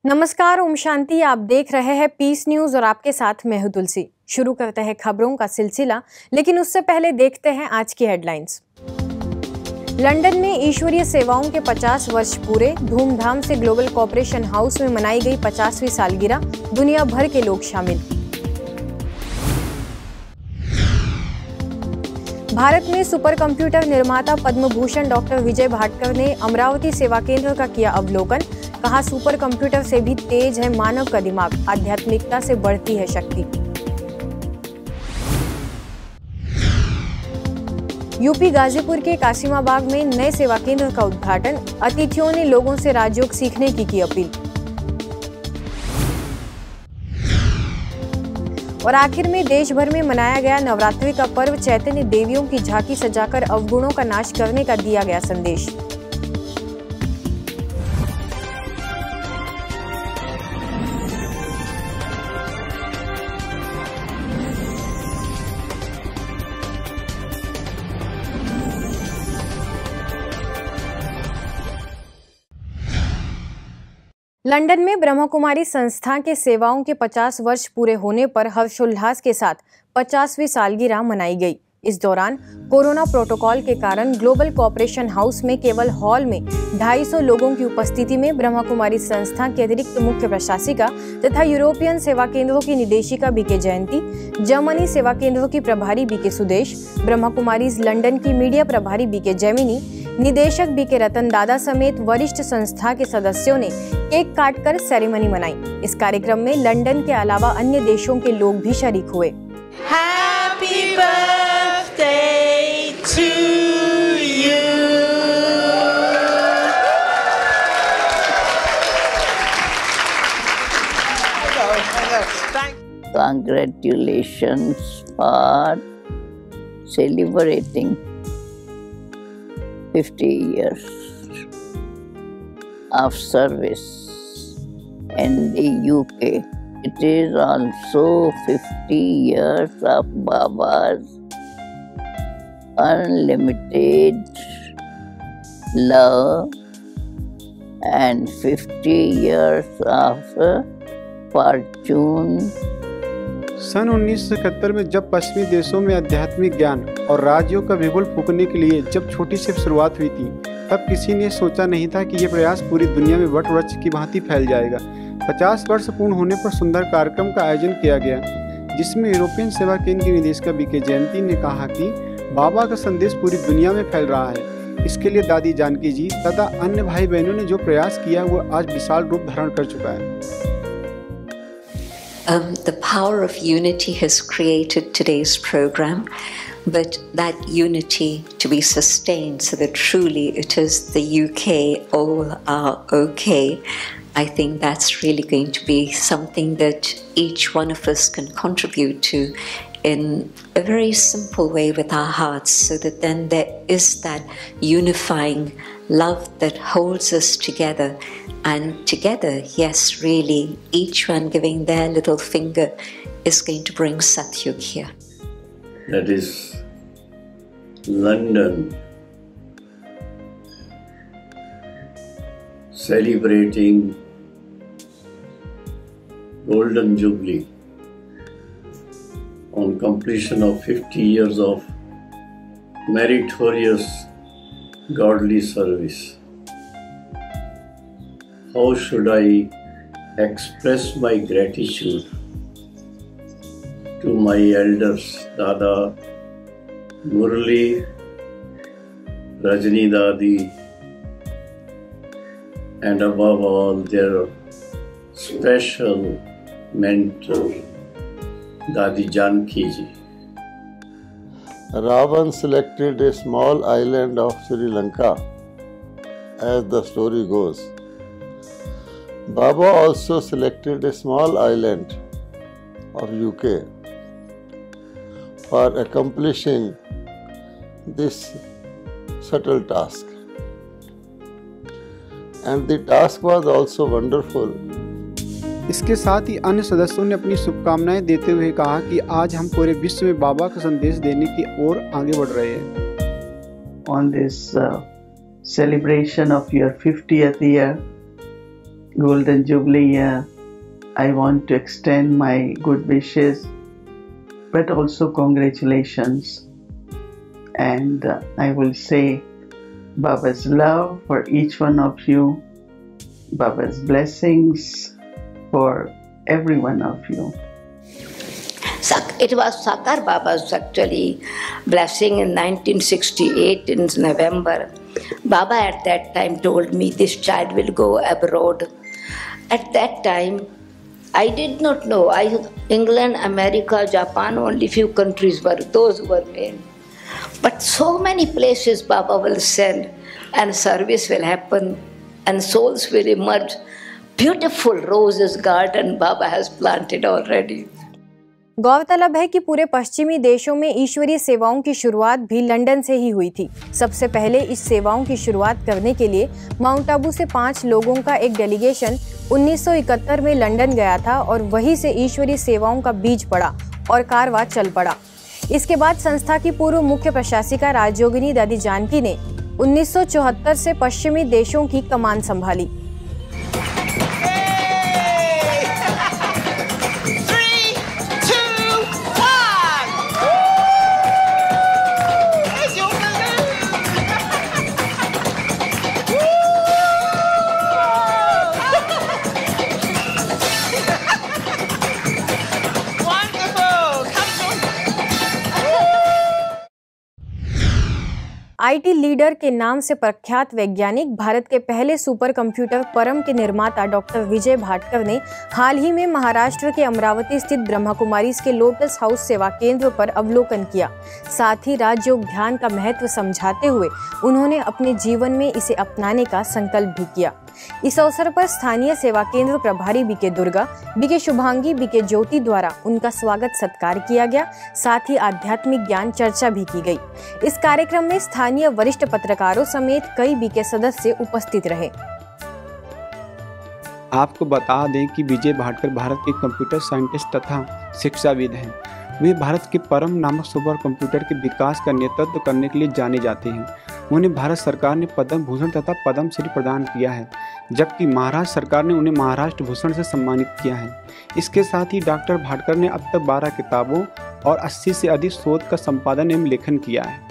नमस्कार, ओम शांति। आप देख रहे हैं पीस न्यूज और आपके साथ मैं हूं तुलसी। शुरू करते हैं खबरों का सिलसिला, लेकिन उससे पहले देखते हैं आज की हेडलाइंस। लंदन में ईश्वरीय सेवाओं के 50 वर्ष पूरे, धूमधाम से ग्लोबल कॉपरेशन हाउस में मनाई गई 50वीं सालगिरह, दुनिया भर के लोग शामिल। भारत में सुपर कंप्यूटर निर्माता पद्म भूषण डॉक्टर विजय भाटकर ने अमरावती सेवा केंद्र का किया अवलोकन। कहा, सुपर कंप्यूटर से भी तेज है मानव का दिमाग, आध्यात्मिकता से बढ़ती है शक्ति। यूपी गाजीपुर के कासिमाबाग में नए सेवा केंद्र का उद्घाटन। अतिथियों ने लोगों से राजयोग सीखने की अपील। और आखिर में देश भर में मनाया गया नवरात्रि का पर्व। चैतन्य देवियों की झांकी सजाकर अवगुणों का नाश करने का दिया गया संदेश। लंदन में ब्रह्म कुमारी संस्था के सेवाओं के 50 वर्ष पूरे होने पर हर्षोल्लास के साथ 50वीं सालगिरह मनाई गई। इस दौरान कोरोना प्रोटोकॉल के कारण ग्लोबल कॉपरेशन हाउस में केवल हॉल में 250 लोगों की उपस्थिति में ब्रह्म कुमारी संस्था के अतिरिक्त मुख्य प्रशासिका तथा यूरोपियन सेवा केंद्रों की निदेशिका बीके जयंती, जर्मनी सेवा केंद्रों की प्रभारी बीके सुदेश, ब्रह्म कुमारीज लंदन की मीडिया प्रभारी बीके जैमिनी, निदेशक बीके रतन दादा समेत वरिष्ठ संस्था के सदस्यों ने केक काटकर सेरेमनी मनाई। इस कार्यक्रम में लंदन के अलावा अन्य देशों के लोग भी शरीक हुए। Happy birthday to you. Congratulations for celebrating 50 years of service in the UK. It is also 50 years of Baba's unlimited love and 50 years of fortune. सन 1971 में जब पश्चिमी देशों में आध्यात्मिक ज्ञान और राजयोग का विपुल फूकने के लिए जब छोटी सी शुरुआत हुई थी, तब किसी ने सोचा नहीं था कि ये प्रयास पूरी दुनिया में वट वृक्ष की भांति फैल जाएगा। 50 वर्ष पूर्ण होने पर सुंदर कार्यक्रम का आयोजन किया गया, जिसमें यूरोपियन सेवा केंद्र की निदेशिका बीके जयंती ने कहा कि बाबा का संदेश पूरी दुनिया में फैल रहा है। इसके लिए दादी जानकी जी तथा अन्य भाई बहनों ने जो प्रयास किया वो आज विशाल रूप धारण कर चुका है। The power of unity has created today's program, but that unity to be sustained so that truly it is the UK all are okay. I think that's really going to be something that each one of us can contribute to in a very simple way with our hearts, so that then there is that unifying love that holds us together. And together, yes, really, each one giving their little finger is going to bring Satyug here. That is London celebrating Golden Jubilee on completion of 50 years of meritorious godly service. How should I express my gratitude to my elders, Dada, Murli, Rajni Dadi, and above all their special mentor, Dadi Janki ji. Ravan selected a small island of Sri Lanka, as the story goes. Baba also selected a small island of UK for accomplishing this subtle task. And the task was also wonderful. इसके साथ ही अन्य सदस्यों ने अपनी शुभकामनाएं देते हुए कहा कि आज हम पूरे विश्व में बाबा का संदेश देने की ओर आगे बढ़ रहे हैं। On this celebration of your 50th year, Golden Jubilee year, I want to extend my good wishes, but also congratulations. And I will say Baba's love for each one of you, Baba's blessings for every one of you. It was Sakar Baba's actually blessing in 1968 in November. Baba at that time told me this child will go abroad. At that time, I did not know. England, America, Japan, only few countries were those who were main. But so many places Baba will send and service will happen and souls will emerge. Beautiful roses garden Baba has planted already. गौरतलब है कि पूरे पश्चिमी देशों में ईश्वरीय सेवाओं की शुरुआत भी लंदन से ही हुई थी। सबसे पहले इस सेवाओं की शुरुआत करने के लिए माउंट आबू से 5 लोगों का एक डेलीगेशन 1971 में लंदन गया था और वहीं से ईश्वरीय सेवाओं का बीज पड़ा और कारवां चल पड़ा। इसके बाद संस्था की पूर्व मुख्य प्रशासिका राजयोगिनी दादी जानकी ने 1974 से पश्चिमी देशों की कमान संभाली। आईटी लीडर के नाम से प्रख्यात वैज्ञानिक, भारत के पहले सुपर कंप्यूटर परम के निर्माता डॉक्टर विजय भाटकर ने हाल ही में महाराष्ट्र के अमरावती स्थित ब्रह्मा कुमारीज के लोटस हाउस सेवा केंद्र पर अवलोकन किया। साथ ही राजयोग ध्यान का महत्व समझाते हुए उन्होंने अपने जीवन में इसे अपनाने का संकल्प भी किया। इस अवसर पर स्थानीय सेवा केंद्र प्रभारी BK Durga, BK Shubhangi, BK Jyoti द्वारा उनका स्वागत सत्कार किया गया। साथ ही आध्यात्मिक ज्ञान चर्चा भी की गई। इस कार्यक्रम में स्थानीय वरिष्ठ पत्रकारों समेत कई बीके सदस्य उपस्थित रहे। आपको बता दें कि विजय भाटकर भारत के कंप्यूटर साइंटिस्ट तथा शिक्षाविद हैं। वे भारत के परम नामक सुपर कंप्यूटर के विकास का नेतृत्व करने के लिए जाने जाते हैं। उन्हें भारत सरकार ने पद्म भूषण तथा पद्म श्री प्रदान किया है, जबकि महाराष्ट्र सरकार ने उन्हें महाराष्ट्र भूषण से सम्मानित किया है। इसके साथ ही डॉक्टर भाटकर ने अब तक 12 किताबों और 80 से अधिक शोध का संपादन एवं लेखन किया है।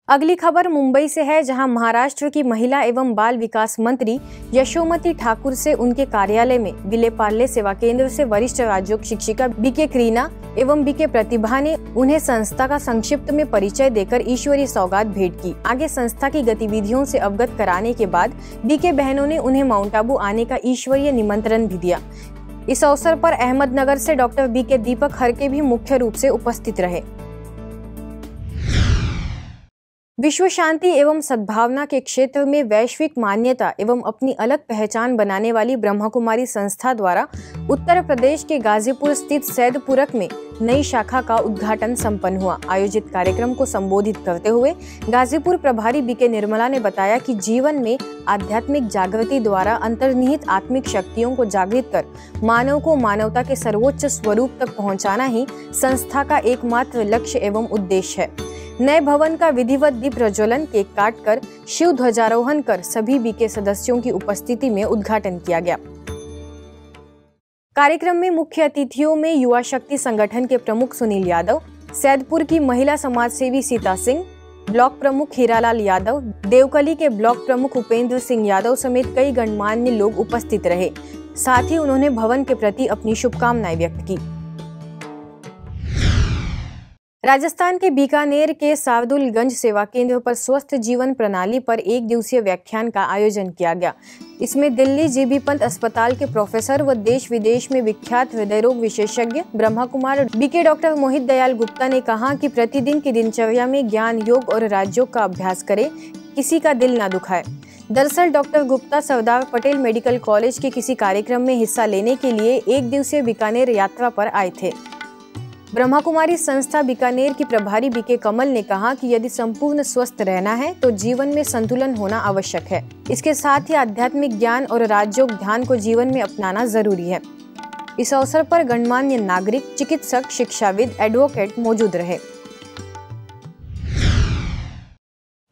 अगली खबर मुंबई से है, जहां महाराष्ट्र की महिला एवं बाल विकास मंत्री यशोमती ठाकुर से उनके कार्यालय में विलेपार्ले सेवा केंद्र से वरिष्ठ राजयोग शिक्षिका बीके क्रीना एवं बीके प्रतिभा ने उन्हें संस्था का संक्षिप्त में परिचय देकर ईश्वरीय सौगात भेंट की। आगे संस्था की गतिविधियों से अवगत कराने के बाद बीके बहनों ने उन्हें माउंट आबू आने का ईश्वरीय निमंत्रण भी दिया। इस अवसर पर अहमदनगर से डॉक्टर बीके दीपक हरके भी मुख्य रूप से उपस्थित रहे। विश्व शांति एवं सद्भावना के क्षेत्र में वैश्विक मान्यता एवं अपनी अलग पहचान बनाने वाली ब्रह्मा कुमारी संस्था द्वारा उत्तर प्रदेश के गाजीपुर स्थित सैदपुरक में नई शाखा का उद्घाटन संपन्न हुआ। आयोजित कार्यक्रम को संबोधित करते हुए गाजीपुर प्रभारी बीके निर्मला ने बताया कि जीवन में आध्यात्मिक जागृति द्वारा अंतर्निहित आत्मिक शक्तियों को जागृत कर मानव को मानवता के सर्वोच्च स्वरूप तक पहुंचाना ही संस्था का एकमात्र लक्ष्य एवं उद्देश्य है। नए भवन का विधिवत दीप प्रज्वलन, केक काटकर शिव ध्वजारोहण कर सभी बीके सदस्यों की उपस्थिति में उद्घाटन किया गया। कार्यक्रम में मुख्य अतिथियों में युवा शक्ति संगठन के प्रमुख सुनील यादव, सैदपुर की महिला समाज सेवी सीता सिंह, ब्लॉक प्रमुख हीरालाल यादव, देवकली के ब्लॉक प्रमुख उपेंद्र सिंह यादव समेत कई गणमान्य लोग उपस्थित रहे। साथ ही उन्होंने भवन के प्रति अपनी शुभकामनाएं व्यक्त की। राजस्थान के बीकानेर के सावदुलगंज सेवा केंद्र पर स्वस्थ जीवन प्रणाली पर 1 दिवसीय व्याख्यान का आयोजन किया गया। इसमें दिल्ली जीबी पंत अस्पताल के प्रोफेसर व देश विदेश में विख्यात हृदय रोग विशेषज्ञ ब्रह्मा कुमार बीके डॉक्टर मोहित दयाल गुप्ता ने कहा कि प्रतिदिन की दिनचर्या में ज्ञान, योग और राजयोग का अभ्यास करें, किसी का दिल ना दुखाए। दरअसल doctor Gupta Sardar Patel medical college के किसी कार्यक्रम में हिस्सा लेने के लिए 1 दिवसीय बीकानेर यात्रा पर आए थे। ब्रह्मा कुमारी संस्था बीकानेर की प्रभारी बीके कमल ने कहा कि यदि संपूर्ण स्वस्थ रहना है तो जीवन में संतुलन होना आवश्यक है। इसके साथ ही आध्यात्मिक ज्ञान और राजयोग ध्यान को जीवन में अपनाना जरूरी है। इस अवसर पर गणमान्य नागरिक, चिकित्सक, शिक्षाविद, एडवोकेट मौजूद रहे।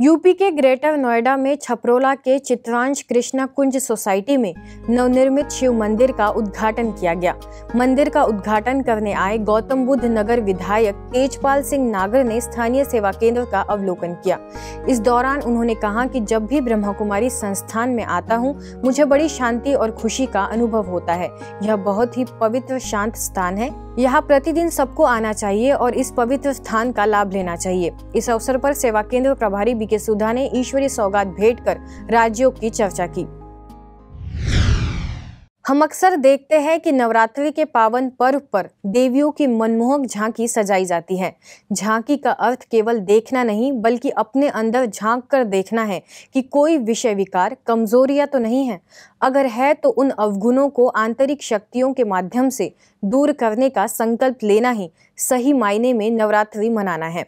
यूपी के ग्रेटर नोएडा में छपरोला के चित्रांश कृष्णा कुंज सोसाइटी में नवनिर्मित शिव मंदिर का उद्घाटन किया गया। मंदिर का उद्घाटन करने आए गौतम बुद्ध नगर विधायक तेजपाल सिंह नागर ने स्थानीय सेवा केंद्र का अवलोकन किया। इस दौरान उन्होंने कहा कि जब भी ब्रह्मा कुमारी संस्थान में आता हूं, मुझे बड़ी शांति और खुशी का अनुभव होता है। यह बहुत ही पवित्र शांत स्थान है। यहाँ प्रतिदिन सबको आना चाहिए और इस पवित्र स्थान का लाभ लेना चाहिए। इस अवसर पर सेवा केंद्र प्रभारी बीके सुधा ने ईश्वरीय सौगात भेंट कर राज्यों की चर्चा की। हम अक्सर देखते हैं कि नवरात्रि के पावन पर्व पर देवियों की मनमोहक झांकी सजाई जाती है। झांकी का अर्थ केवल देखना नहीं, बल्कि अपने अंदर झांक कर देखना है कि कोई विषय विकार, कमजोरियां तो नहीं है। अगर है तो उन अवगुणों को आंतरिक शक्तियों के माध्यम से दूर करने का संकल्प लेना ही सही मायने में नवरात्रि मनाना है।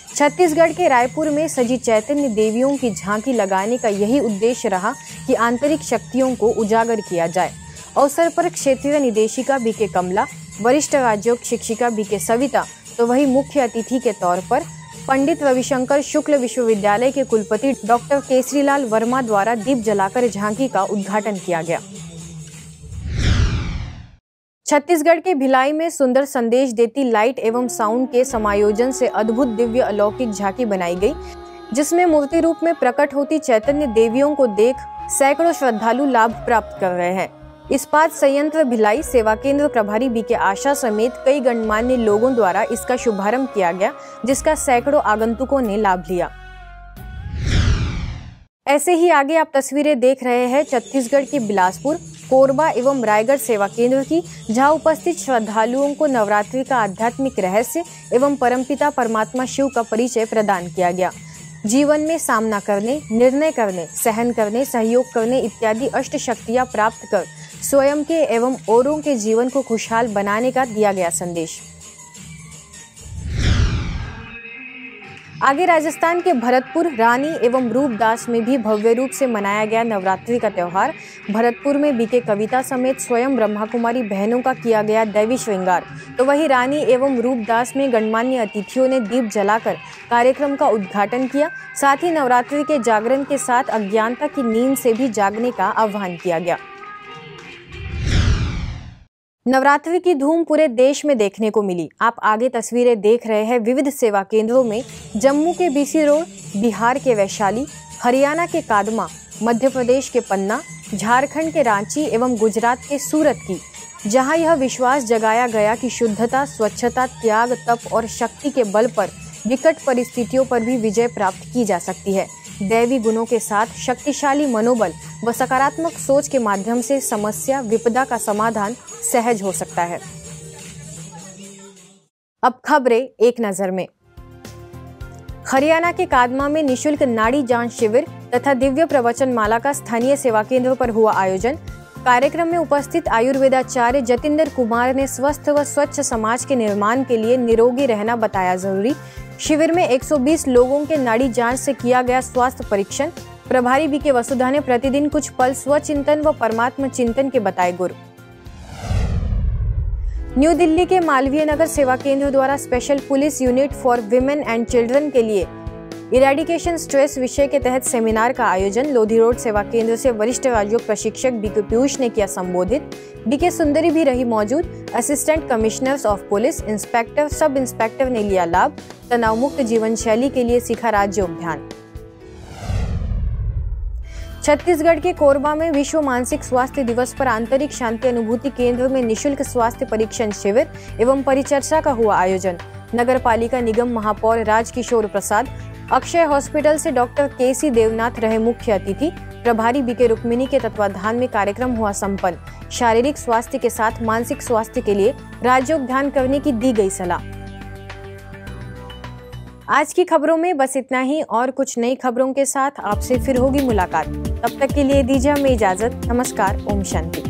छत्तीसगढ़ के रायपुर में सजी चैतन्य देवियों की झांकी लगाने का यही उद्देश्य रहा कि आंतरिक शक्तियों को उजागर किया जाए। अवसर पर क्षेत्रीय निदेशिका बीके कमला, वरिष्ठ राज्योग शिक्षिका बीके सविता, तो वही मुख्य अतिथि के तौर पर पंडित रविशंकर शुक्ल विश्वविद्यालय के कुलपति डॉक्टर केसरीलाल वर्मा द्वारा दीप जलाकर झांकी का उद्घाटन किया गया। छत्तीसगढ़ के भिलाई में सुंदर संदेश देती लाइट एवं साउंड के समायोजन से अद्भुत दिव्य अलौकिक झांकी बनाई गई, जिसमें मूर्ति रूप में प्रकट होती चैतन्य देवियों को देख सैकड़ों श्रद्धालु लाभ प्राप्त कर रहे हैं। इस्पात संयंत्र भिलाई सेवा केंद्र प्रभारी बीके आशा समेत कई गणमान्य लोगों द्वारा इसका शुभारंभ किया गया, जिसका सैकड़ों आगंतुकों ने लाभ लिया। ऐसे ही आगे आप तस्वीरें देख रहे हैं छत्तीसगढ़ की बिलासपुर, कोरबा एवं रायगढ़ सेवा केंद्र की, जहां उपस्थित श्रद्धालुओं को नवरात्रि का आध्यात्मिक रहस्य एवं परमपिता परमात्मा शिव का परिचय प्रदान किया गया। जीवन में सामना करने, निर्णय करने, सहन करने, सहयोग करने इत्यादि अष्ट शक्तियां प्राप्त कर स्वयं के एवं औरों के जीवन को खुशहाल बनाने का दिया गया संदेश। आगे राजस्थान के भरतपुर, रानी एवं रूपदास में भी भव्य रूप से मनाया गया नवरात्रि का त्यौहार। भरतपुर में बीके कविता समेत स्वयं ब्रह्मा कुमारी बहनों का किया गया दैवी श्रृंगार, तो वहीं रानी एवं रूपदास में गणमान्य अतिथियों ने दीप जलाकर कार्यक्रम का उद्घाटन किया। साथ ही नवरात्रि के जागरण के साथ अज्ञानता की नींद से भी जागने का आह्वान किया गया। नवरात्रि की धूम पूरे देश में देखने को मिली। आप आगे तस्वीरें देख रहे हैं विविध सेवा केंद्रों में जम्मू के बीसी रोड, बिहार के वैशाली, हरियाणा के कादमा, मध्य प्रदेश के पन्ना, झारखंड के रांची एवं गुजरात के सूरत की, जहां यह विश्वास जगाया गया कि शुद्धता, स्वच्छता, त्याग, तप और शक्ति के बल पर विकट परिस्थितियों पर भी विजय प्राप्त की जा सकती है। दैवी गुणों के साथ शक्तिशाली मनोबल व सकारात्मक सोच के माध्यम से समस्या, विपदा का समाधान सहज हो सकता है। अब खबरें एक नजर में। हरियाणा के कादमा में निशुल्क नाड़ी जांच शिविर तथा दिव्य प्रवचन माला का स्थानीय सेवा केंद्र पर हुआ आयोजन। कार्यक्रम में उपस्थित आयुर्वेदाचार्य जतिंदर कुमार ने स्वस्थ व स्वच्छ समाज के निर्माण के लिए निरोगी रहना बताया जरूरी। शिविर में 120 लोगों के नाड़ी जांच से किया गया स्वास्थ्य परीक्षण। प्रभारी बीके वसुधा ने प्रतिदिन कुछ पल स्वचिंतन व परमात्म चिंतन के बताए गुर। न्यू दिल्ली के मालवीय नगर सेवा केंद्र द्वारा special police unit for women and children के लिए इरेडिकेशन स्ट्रेस विषय के तहत सेमिनार का आयोजन लोधी रोड सेवा केंद्र से वरिष्ठ राजयोग प्रशिक्षक बीके पीयूष ने किया संबोधित। बीके सुंदरी भी रही मौजूद। Assistant commissioners of police, inspector, sub inspector ने लिया लाभ। तनाव मुक्त जीवन शैली के लिए सीखा राजयोग ध्यान। छत्तीसगढ़ के कोरबा में विश्व मानसिक स्वास्थ्य दिवस पर आंतरिक शांति अनुभूति केंद्र में निशुल्क स्वास्थ्य परीक्षण शिविर एवं परिचर्चा का हुआ आयोजन। नगर पालिका निगम महापौर राजकिशोर प्रसाद, अक्षय हॉस्पिटल से डॉक्टर केसी देवनाथ रहे मुख्य अतिथि। प्रभारी बीके रुक्मिणी के तत्वाधान में कार्यक्रम हुआ संपन्न। शारीरिक स्वास्थ्य के साथ मानसिक स्वास्थ्य के लिए राजयोग ध्यान करने की दी गई सलाह। आज की खबरों में बस इतना ही, और कुछ नई खबरों के साथ आपसे फिर होगी मुलाकात। तब तक के लिए दीजिए हमें इजाजत। नमस्कार, ओम शांति।